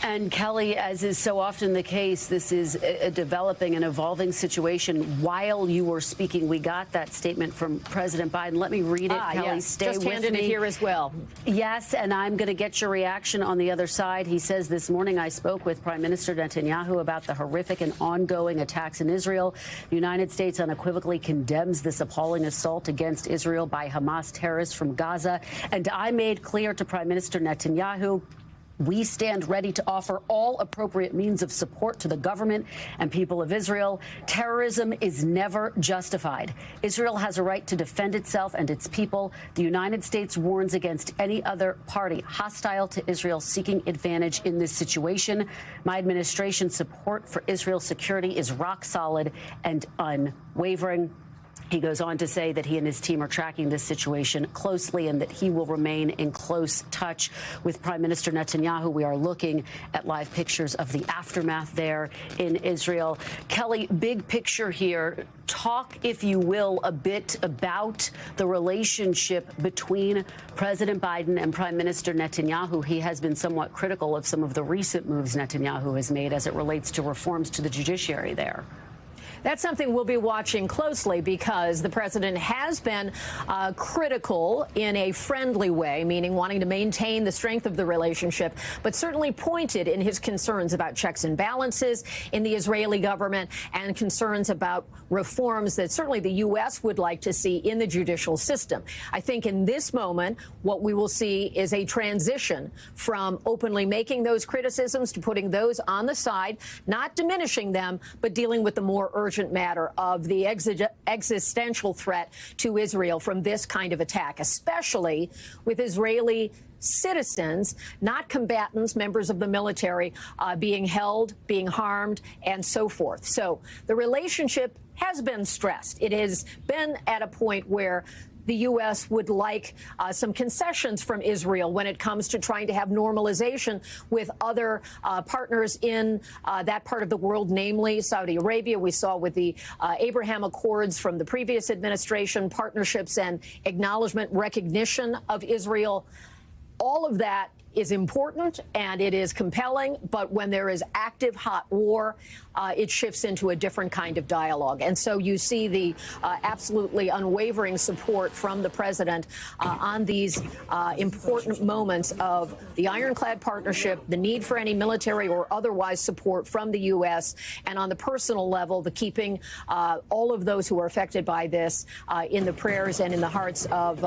And Kelly, as is so often the case, this is a developing and evolving situation. While you were speaking, we got that statement from President Biden. Let me read it, Kelly. Yes. Stay Just with handed me. it here as well. Yes, and I'm going to get your reaction on the other side. He says, this morning I spoke with Prime Minister Netanyahu about the horrific and ongoing attacks in Israel. The United States unequivocally condemns this appalling assault against Israel by Hamas terrorists from Gaza. And I made clear to Prime Minister Netanyahu, we stand ready to offer all appropriate means of support to the government and people of Israel. Terrorism is never justified. Israel has a right to defend itself and its people. The United States warns against any other party hostile to Israel seeking advantage in this situation. My administration's support for Israel's security is rock solid and unwavering. He goes on to say that he and his team are tracking this situation closely and that he will remain in close touch with Prime Minister Netanyahu. We are looking at live pictures of the aftermath there in Israel. Kelly, big picture here. Talk, if you will, a bit about the relationship between President Biden and Prime Minister Netanyahu. He has been somewhat critical of some of the recent moves Netanyahu has made as it relates to reforms to the judiciary there. That's something we'll be watching closely because the president has been critical in a friendly way, meaning wanting to maintain the strength of the relationship, but certainly pointed in his concerns about checks and balances in the Israeli government and concerns about reforms that certainly the U.S. would like to see in the judicial system. I think in this moment, what we will see is a transition from openly making those criticisms to putting those on the side, not diminishing them, but dealing with the more urgent matter of the existential threat to Israel from this kind of attack, especially with Israeli citizens, not combatants, members of the military, being held, being harmed, and so forth. So the relationship has been stressed. It has been at a point where the U.S. would like some concessions from Israel when it comes to trying to have normalization with other partners in that part of the world, namely Saudi Arabia. We saw with the Abraham Accords from the previous administration, partnerships and acknowledgement, recognition of Israel. All of that is important and it is compelling, but when there is active hot war, it shifts into a different kind of dialogue. And so you see the absolutely unwavering support from the president on these important moments of the ironclad partnership, the need for any military or otherwise support from the U.S., and on the personal level, the keeping all of those who are affected by this in the prayers and in the hearts of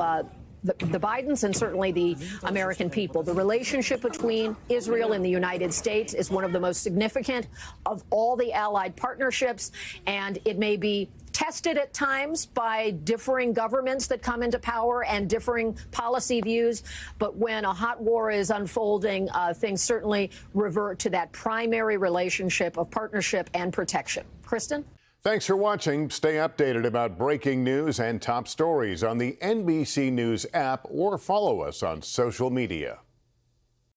the Bidens and certainly the American people. The relationship between Israel and the United States is one of the most significant of all the allied partnerships, and it may be tested at times by differing governments that come into power and differing policy views. But when a hot war is unfolding, things certainly revert to that primary relationship of partnership and protection. Kristen? Thanks for watching. Stay updated about breaking news and top stories on the NBC News app or follow us on social media.